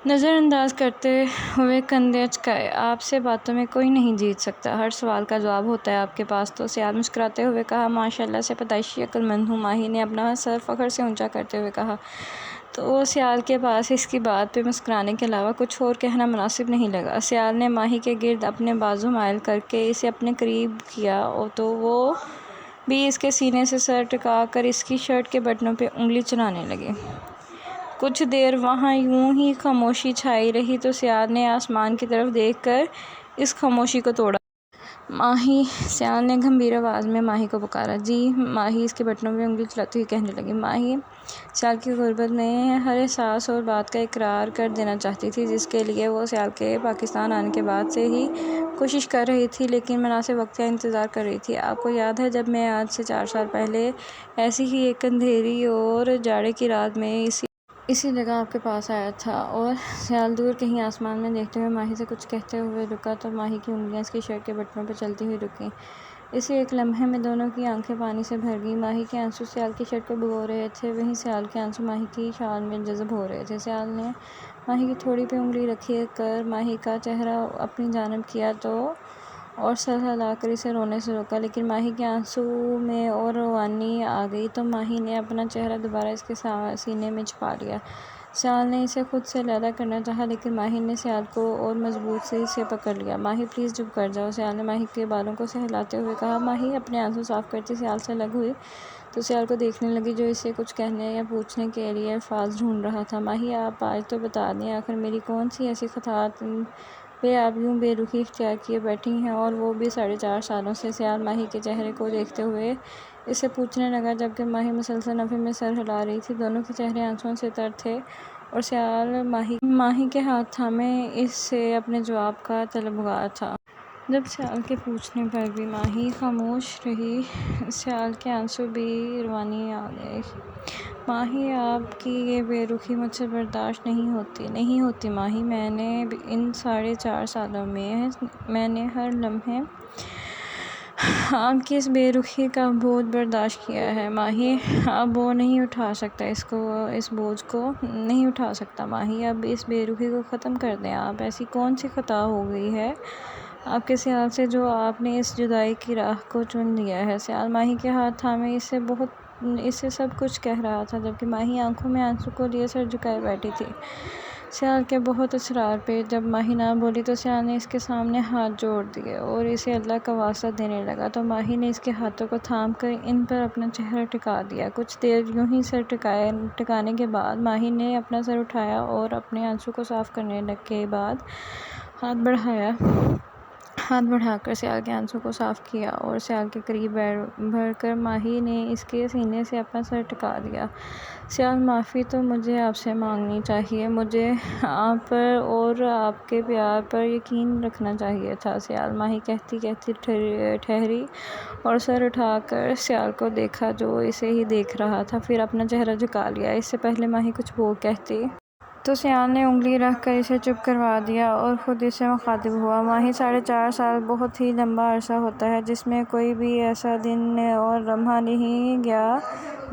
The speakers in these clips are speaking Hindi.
नज़रअंदाज करते हुए कंधे अचकाए। आपसे बातों में कोई नहीं जीत सकता, हर सवाल का जवाब होता है आपके पास तो। सियाल मुस्कुराते हुए कहा, माशाअल्लाह से पैदाइशी अक्लमंद हूँ। माही ने अपना सर फ़ख्र से ऊंचा करते हुए कहा। तो सियाल के पास इसकी बात पे मुस्कुराने के अलावा कुछ और कहना मुनासिब नहीं लगा। सियाल ने माही के गिर्द अपने बाजू मायल करके इसे अपने करीब किया तो वो भी इसके सीने से सर टिका कर इसकी शर्ट के बटनों पे उंगली चलाने लगी। कुछ देर वहाँ यूं ही खामोशी छाई रही तो सियाल ने आसमान की तरफ देखकर इस खामोशी को तोड़ा। माही, सियाल ने गंभीर आवाज़ में माही को पुकारा। जी। माही इसके बटनों में उंगली चलाती हुई कहने लगी। माही सियाल की गुर्बत में हर एहसास और बात का इकरार कर देना चाहती थी, जिसके लिए वो सियाल के पाकिस्तान आने के बाद से ही कोशिश कर रही थी, लेकिन मुनासिब वक्त का इंतज़ार कर रही थी। आपको याद है जब मैं आज से 4 साल पहले ऐसी ही एक अंधेरी और जाड़े की रात में इसी जगह आपके पास आया था? और सियाल दूर कहीं आसमान में देखते हुए माही से कुछ कहते हुए रुका तो माही की उंगलियां इसकी शर्ट के बटनों पर चलती हुई रुकीं। इसी एक लम्हे में दोनों की आंखें पानी से भर गईं। माही के आंसू सियाल की शर्ट को भिगो रहे थे, वहीं सियाल के आंसू माही की शाल में जज़ब हो रहे थे। सियाल ने माही की थोड़ी पे उंगली रखी कर माही का चेहरा अपनी जानिब किया तो और सर हिलाकर इसे रोने से रोका, लेकिन माही के आंसू में और रवानी आ गई तो माही ने अपना चेहरा दोबारा इसके सीने में छुपा लिया। सियाल ने इसे खुद से अलहदा करना चाहा, लेकिन माही ने सियाल को और मजबूती से पकड़ लिया। माही प्लीज़ चुप कर जाओ, सियाल ने माही के बालों को सहलाते हुए कहा। माही अपने आंसू साफ करती सियाल से अलग हुई तो सियाल को देखने लगी, जो इसे कुछ कहने या पूछने के लिए अल्फाज ढूंढ रहा था। माही, आप आज तो बता दें, आखिर मेरी कौन सी ऐसी खता पे आप यूं बेरुखी इख्तियार किए बैठी हैं, और वो भी 4.5 सालों से? सियाल माही के चेहरे को देखते हुए इसे पूछने लगा, जबकि माही मुसलसल नफ़े में सर हिला रही थी। दोनों के चेहरे आंसुओं से तर थे और सियाल माही के हाथ थामे इससे अपने जवाब का तलबगार था। जब सियाल के पूछने पर भी माही खामोश रही, सियाल के आंसू भी रवानी आ गए। माही, आपकी ये बेरुखी मुझसे बर्दाश्त नहीं होती माही। मैंने इन 4.5 सालों में मैंने हर लम्हे आपकी इस बेरुखी का बोझ बर्दाश्त किया है माही। अब वो नहीं उठा सकता, इस बोझ को नहीं उठा सकता माही। अब इस बेरुखी को ख़त्म कर दें आप। ऐसी कौन सी खता हो गई है आपके सियाल से जो आपने इस जुदाई की राह को चुन लिया है? सियाल माही के हाथ थामे इससे सब कुछ कह रहा था, जबकि माही आंखों में आंसू को लिए सर झुकाए बैठी थी। सियाल के बहुत असरार पे जब माही ना बोली तो सियाल ने इसके सामने हाथ जोड़ दिए और इसे अल्लाह का वास्ता देने लगा, तो माही ने इसके हाथों को थाम कर इन पर अपना चेहरा टिका दिया। कुछ देर यूं ही सर टिकाने के बाद माही ने अपना सर उठाया और अपने आंसू को साफ करने के बाद हाथ बढ़ाकर सियाल के आंसू को साफ किया और सियाल के करीब बढ़कर माही ने इसके सीने से अपना सर टिका दिया। सियाल, माफ़ी तो मुझे आपसे मांगनी चाहिए। मुझे आप पर और आपके प्यार पर यकीन रखना चाहिए था। सियाल माही कहती कहती ठहरी और सर उठाकर सियाल को देखा, जो इसे ही देख रहा था, फिर अपना चेहरा झुका लिया। इससे पहले माही कुछ कहती तो सियाल ने उंगली रख कर इसे चुप करवा दिया और ख़ुद इससे मुखातिब हुआ। माही, 4.5 साल बहुत ही लंबा अरसा होता है, जिसमें कोई भी ऐसा दिन और लम्हा नहीं गया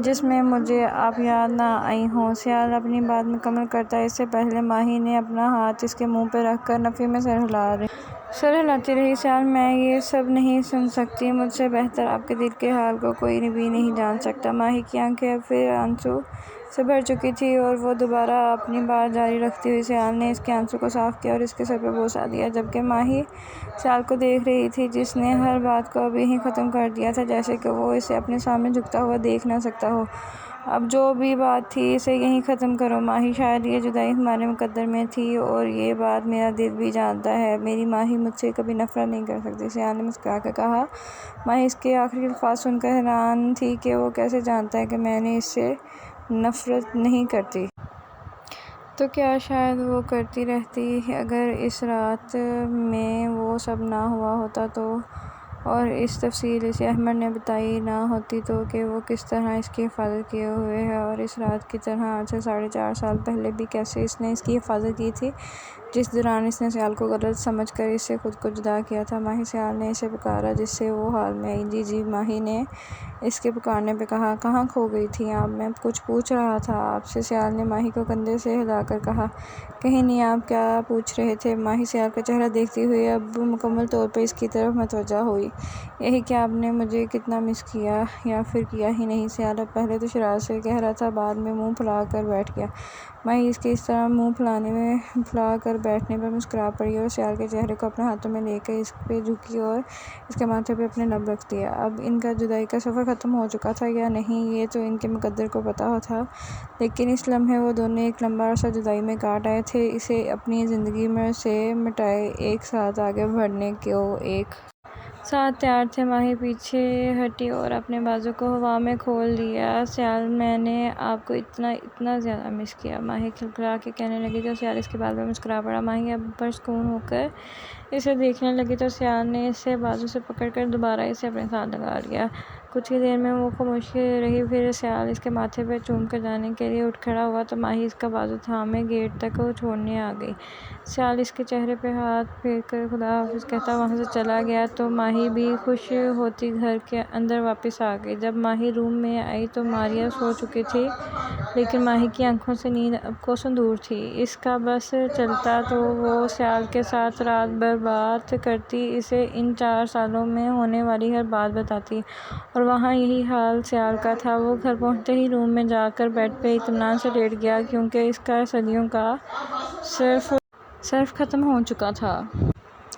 जिसमें मुझे आप याद ना आई हों। सियाल अपनी बात मुकम्मल करता इससे पहले माही ने अपना हाथ इसके मुंह पर रख कर नफ़े में सर हिलाती रही। सियाल, मैं ये सब नहीं सुन सकती। मुझसे बेहतर आपके दिल के हाल को कोई भी नहीं जान सकता। माही की आंखें अब फिर आंसू से भर चुकी थी और वो दोबारा अपनी बात जारी रखती हुई सियाल ने इसके आंसू को साफ किया और इसके सर पर बोसा दिया, जबकि माही सियाल को देख रही थी, जिसने हर बात को अभी ही ख़त्म कर दिया था, जैसे कि वो इसे अपने सामने झुकता हुआ देख ना सकता हो। अब जो भी बात थी इसे यहीं ख़त्म करो माही। शायद ये जुदाई हमारे मुकद्दर में थी और ये बात मेरा दिल भी जानता है। मेरी माही मुझसे कभी नफ़रत नहीं कर सकती, सियाल ने मुस्कुरा कर कहा। माही इसके आखिरी अल्फाज सुनकर हैरान थी कि वो कैसे जानता है कि मैंने इससे नफ़रत नहीं करती। तो क्या शायद वो करती रहती अगर इस रात में वो सब ना हुआ होता तो, और इस तफसील इसे अहमद ने बताई ना होती तो, कि वो किस तरह इसकी हिफाजत किए हुए है, और इस रात की तरह आज से 4.5 साल पहले भी कैसे इसने इसकी हिफाजत की थी। जिस दौरान इसने सियाल को गलत समझकर इससे खुद को जुदा किया था। माही सियाल ने इसे पुकारा, जिससे वो हाल में आई। जी माही ने इसके पुकारने पे कहा, कहाँ खो गई थी आप? मैं कुछ पूछ रहा था आपसे। सियाल ने माही को कंधे से हिलाकर कहा, कहीं नहीं, आप क्या पूछ रहे थे? माही सियाल का चेहरा देखती हुई अब मुकम्मल तौर पर इसकी तरफ मतवज्जा हुई। यही कि आपने मुझे कितना मिस किया या फिर किया ही नहीं? सियाल अब पहले तो शरारत से कह रहा था, बाद में मुँह फुला कर बैठ गया। माही इसके इस तरह मुँह फुला कर बैठने पर मुस्कुरा पड़ी और सियाल के चेहरे को अपने हाथों में लेकर इस पे झुकी और इसके माथे पे अपने लब रख दिया। अब इनका जुदाई का सफ़र ख़त्म हो चुका था या नहीं, ये तो इनके मुकद्दर को पता था, लेकिन इस लम्हे वो दोनों एक लंबा अरसा जुदाई में काट आए थे, इसे अपनी ज़िंदगी में से मिटाए एक साथ आगे बढ़ने को एक साथ तैयार थे। माही पीछे हटी और अपने बाजू को हवा में खोल दिया। सियाल, मैंने आपको इतना ज़्यादा मिस किया, माही खिलखिला के कहने लगी तो सियाल इसके बाल में मुस्कुरा पड़ा। माही अब पुरसुकून होकर इसे देखने लगी तो सियाल ने इसे बाजू से पकड़कर दोबारा इसे अपने साथ लगा लिया। कुछ ही देर में वो खामोशी रही, फिर सियाल इसके माथे पर चूम कर जाने के लिए उठ खड़ा हुआ तो माही इसका बाजू थामे गेट तक छोड़ने आ गई। सियाल इसके चेहरे पे हाथ फेरकर खुदा हाफिज़ कहता वहाँ से चला गया तो माही भी खुश होती घर के अंदर वापस आ गई। जब माही रूम में आई तो मारिया सो चुकी थी, लेकिन माही की आंखों से नींद अब कोसों दूर थी। इसका बस चलता तो वो सियाल के साथ रात भर बात करती, इसे इन 4 सालों में होने वाली हर बात बताती, और वहाँ यही हाल सियाल का था। वो घर पहुँचते ही रूम में जाकर बेड पे इत्मीनान से लेट गया, क्योंकि इसका सदियों का सर्फ ख़त्म हो चुका था।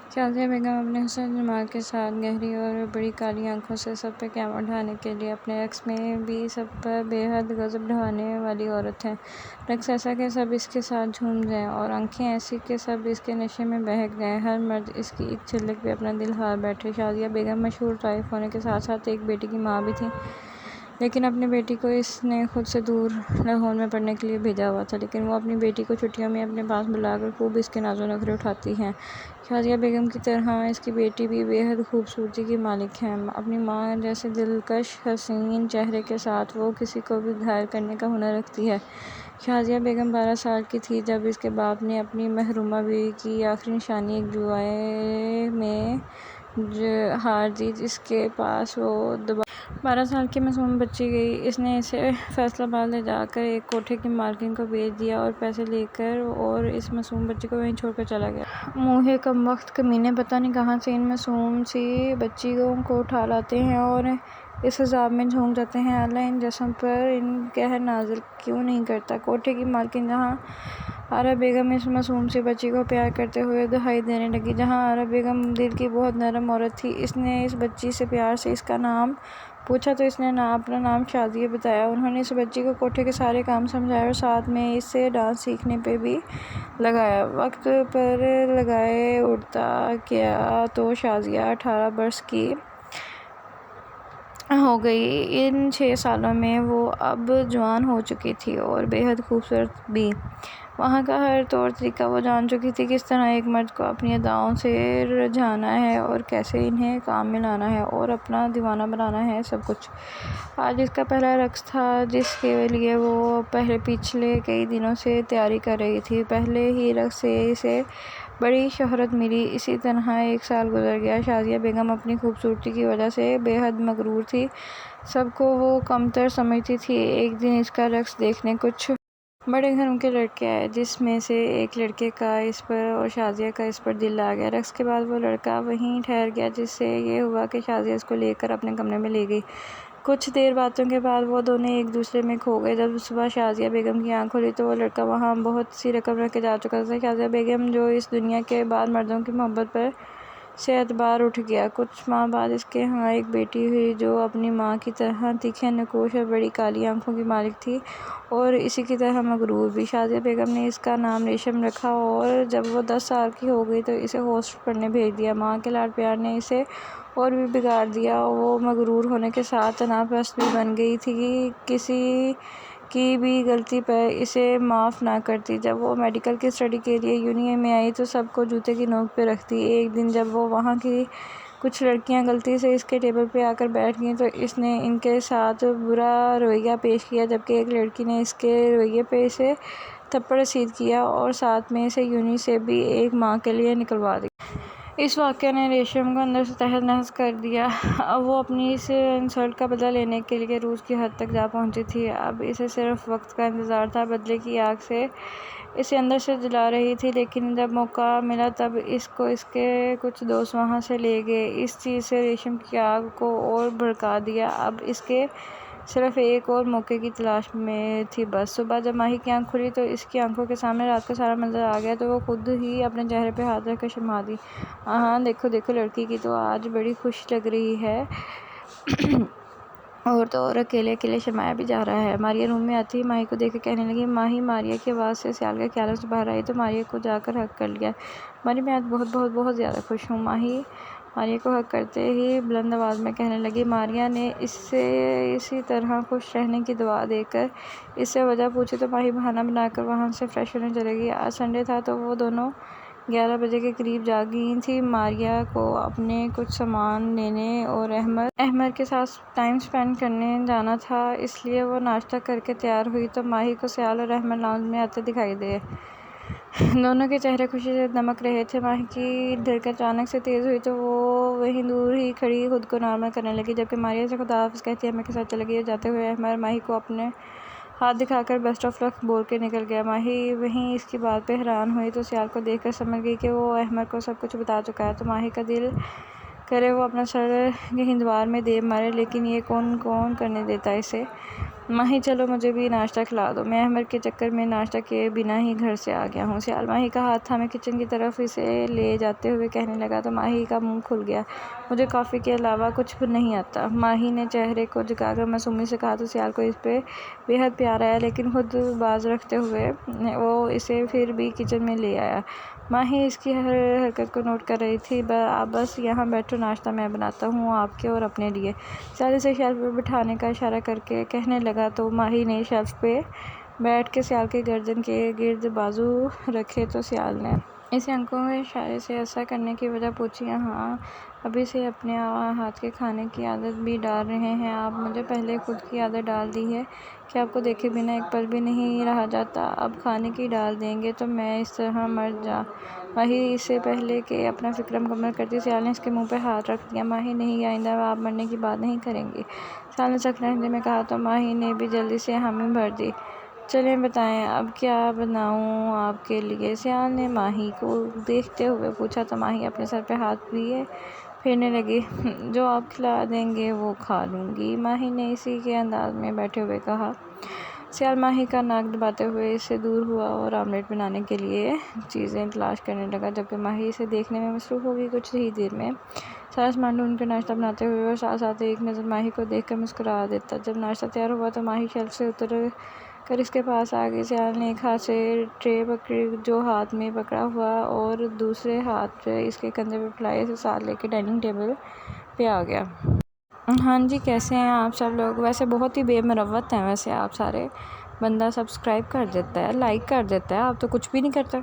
शाज़िया बेगम अपने हुस्न जमाल के साथ गहरी और बड़ी काली आंखों से सब पे क़यामत ढाने के लिए अपने रक़्स में भी सब पर बेहद गज़ब ढाने वाली औरत है। रक़्स ऐसा कि सब इसके साथ झूम जाएं और आंखें ऐसी कि सब इसके नशे में बहक जाएं, हर मर्द इसकी एक झलक पे अपना दिल हार बैठे। शाज़िया बेगम मशहूर तारीफ़ होने के साथ साथ एक बेटी की माँ भी थी, लेकिन अपनी बेटी को इसने खुद से दूर लाहौर में पढ़ने के लिए भेजा हुआ था, लेकिन वो अपनी बेटी को छुट्टियों में अपने पास बुलाकर खूब इसके नाज़ो नखरे उठाती हैं। शाज़िया बेगम की तरह इसकी बेटी भी बेहद खूबसूरती की मालिक है। अपनी माँ जैसे दिलकश हसीन चेहरे के साथ वो किसी को भी घायल करने का हुनर रखती है। शाज़िया बेगम 12 साल की थी जब इसके बाप ने अपनी महरूमा बीवी की आखिरी निशानी एक जुए में हार दी, जिसके पास वो 12 साल की मासूम बच्ची गई। इसने इसे फैसलाबाद ले जाकर एक कोठे की मालकिन को बेच दिया और पैसे लेकर और इस मासूम बच्ची को वहीं छोड़कर चला गया। मुँहे कमबख्त कमीने पता नहीं कहाँ से इन मासूम सी बच्चियों को उठा लाते हैं और इस अज़ाब में झोंक जाते हैं। अल्लाह इन जिस्म पर इन कहर नाज़िल क्यों नहीं करता। कोठे की मालकिन जहाँ आरा बेगम इस मासूम सी बच्ची को प्यार करते हुए दुहाई देने लगी। जहाँ आरा बेगम दिल की बहुत नरम औरत थी, इसने इस बच्ची से प्यार से इसका नाम पूछा तो इसने अपना नाम शाज़िया बताया। उन्होंने इस बच्ची को कोठे के सारे काम समझाए और साथ में इससे डांस सीखने पे भी लगाया। वक्त पर लगाए उड़ता गया तो शाज़िया 18 बरस की हो गई। इन 6 सालों में वो अब जवान हो चुकी थी और बेहद खूबसूरत भी। वहाँ का हर तौर तरीका वो जान चुकी थी, किस तरह एक मर्द को अपनी अदाओं से रिझाना है और कैसे इन्हें काम में लाना है और अपना दीवाना बनाना है, सब कुछ। आज इसका पहला रक़्स था जिसके लिए वो पिछले कई दिनों से तैयारी कर रही थी। पहले ही रक़्स से इसे बड़ी शोहरत मिली। इसी तरह 1 साल गुज़र गया। शाज़िया बेगम अपनी खूबसूरती की वजह से बेहद मगरूर थी, सबको वो कमतर समझती थी। एक दिन इसका रक़्स देखने कुछ बड़े घरों के लड़के आए, जिसमें से एक लड़के का इस पर और शाज़िया का इस पर दिल आ गया। रक़्स के बाद वो लड़का वहीं ठहर गया, जिससे ये हुआ कि शाज़िया इसको लेकर अपने कमरे में ले गई। कुछ देर बातों के बाद वो दोनों एक दूसरे में खो गए। जब सुबह शाज़िया बेगम की आँख खुली तो वो लड़का वहाँ बहुत सी रकम रख के जा चुका था। शाज़िया बेगम जो इस दुनिया के बाद मर्दों की मोहब्बत पर से एतबार उठ गया। कुछ माह बाद इसके यहाँ एक बेटी हुई जो अपनी माँ की तरह तीखे नकुश और बड़ी काली आंखों की मालिक थी और इसी की तरह मगरूर भी। शाज़िया बेगम ने इसका नाम रेशम रखा और जब वो 10 साल की हो गई तो इसे हॉस्टल पढ़ने भेज दिया। माँ के लाड प्यार ने इसे और भी बिगाड़ दिया। वो मगरूर होने के साथ अनापरस्त भी बन गई थी, किसी की भी गलती पर इसे माफ़ ना करती। जब वो मेडिकल की स्टडी के लिए यूनियन में आई तो सबको जूते की नोक पे रखती। एक दिन जब वो वहाँ की कुछ लड़कियां गलती से इसके टेबल पे आकर बैठ गईं तो इसने इनके साथ बुरा रवैया पेश किया, जबकि एक लड़की ने इसके रवैये पे इसे थप्पड़ रसीद किया और साथ में से यूनी से भी एक माह के लिए निकलवा दी। इस वाक़ये ने रेशम को अंदर से तहस नहस कर दिया। अब वो अपनी इस इंसल्ट का बदला लेने के लिए रूस की हद तक जा पहुंची थी। अब इसे सिर्फ वक्त का इंतज़ार था। बदले की आग से इसे अंदर से जला रही थी, लेकिन जब मौका मिला तब इसको इसके कुछ दोस्त वहाँ से ले गए। इस चीज़ से रेशम की आग को और भड़का दिया। अब इसके सिर्फ एक और मौके की तलाश में थी बस। सुबह जब माही की आंख खुली तो इसकी आंखों के सामने रात का सारा मंजर आ गया। तो वो खुद ही अपने चेहरे पे हाथ रखकर शर्मा दी। हाँ, देखो देखो, लड़की की तो आज बड़ी खुश लग रही है। और तो और अकेले अकेले शर्माया भी जा रहा है। मारिया रूम में आती ही माही को देख के कहने लगी, माही। मारिया की आवाज़ से सियाल का ख्याल से बाहर आई तो मारिया को जाकर हक कर लिया। मारी, मैं आज बहुत बहुत बहुत ज़्यादा खुश हूँ। माही मारिया को हक करते ही बुलंद आवाज़ में कहने लगी। मारिया ने इससे इसी तरह खुश रहने की दुआ देकर इससे वजह पूछी तो माही बहाना बनाकर वहाँ से फ्रेश होने चलेगी। आज संडे था तो वो दोनों 11 बजे के करीब जागी थी। मारिया को अपने कुछ सामान लेने और अहमद के साथ टाइम स्पेंड करने जाना था, इसलिए वो नाश्ता करके तैयार हुई तो माही को सियाल और अहमद लाउंज में आते दिखाई दे। दोनों के चेहरे खुशी से दमक रहे थे। माही की धड़कन अचानक से तेज़ हुई तो वो वहीं दूर ही खड़ी खुद को नॉर्मल करने लगी, जबकि मारिया से खुदा हाफ़िज़ कहती अहमद के साथ चली गई। जाते हुए अहमद माही को अपने हाथ दिखाकर बेस्ट ऑफ लक बोल के निकल गया। माही वहीं इसकी बात पे हैरान हुई तो सियाल को देखकर समझ गई कि वो अहमद को सब कुछ बता चुका है। तो माही का दिल करे वो अपना सर हिंदवार में दे मारे, लेकिन ये कौन कौन करने देता इसे। माही, चलो मुझे भी नाश्ता खिला दो, मैं अहमद के चक्कर में नाश्ता किए बिना ही घर से आ गया हूँ। सियाल माही का हाथ थामे किचन की तरफ इसे ले जाते हुए कहने लगा तो माही का मुंह खुल गया। मुझे कॉफ़ी के अलावा कुछ भी नहीं आता। माही ने चेहरे को झुकाकर मासूमी से कहा तो सियाल को इस पे बेहद प्यार आया, लेकिन खुद बाज रखते हुए वो इसे फिर भी किचन में ले आया। माही इसकी हर हरकत को नोट कर रही थी। आप बस यहाँ बैठो, नाश्ता मैं बनाता हूँ आपके और अपने लिए। सियाल से शेल्फ पर बिठाने का इशारा करके कहने लगा तो माही ने शेल्फ पे बैठ के सियाल के गर्दन के गिर्द बाजू रखे तो सियाल ने इसे आंखों में इशारे से ऐसा करने की वजह पूछी। हाँ, अभी से अपने हाथ के खाने की आदत भी डाल रहे हैं आप। मुझे पहले खुद की आदत डाल दी है कि आपको देखे बिना एक पल भी नहीं रहा जाता, अब खाने की डाल देंगे तो मैं इस तरह मर जा। माही इससे पहले कि अपना फिक्र मुकम्मल करती सियाल ने इसके मुंह पर हाथ रख दिया। माही, नहीं, आइंदा आप मरने की बात नहीं करेंगी, सियाल ने सख्त लहजे में कहा तो माही ने भी जल्दी से हामी भर दी। चलें बताएं अब क्या बनाऊं आपके लिए, सियाल ने माही को देखते हुए पूछा तो माही अपने सर पे हाथ लिए फेरने लगी। जो आप खिला देंगे वो खा लूँगी, माही ने इसी के अंदाज में बैठे हुए कहा। सियाल माही का नाक दबाते हुए इससे दूर हुआ और ऑमलेट बनाने के लिए चीज़ें तलाश करने लगा, जबकि माही इसे देखने में मसरूफ़ होगी। कुछ ही देर में सारा सामान ढूंढ कर नाश्ता बनाते हुए और साथ साथ एक नज़र माही को देखकर मुस्कुरा देता। जब नाश्ता तैयार हुआ तो माही शेल्फ से उतर कर इसके पास आ गई। सियाल ने एक हाथ से ट्रे पकड़ी जो हाथ में पकड़ा हुआ और दूसरे हाथ पे इसके कंधे पे फैलाए इसे साथ लेके डाइनिंग टेबल पे आ गया। हाँ जी, कैसे हैं आप सब लोग? वैसे बहुत ही बेमरवत हैं वैसे आप सारे। बंदा सब्सक्राइब कर देता है, लाइक कर देता है, आप तो कुछ भी नहीं करते।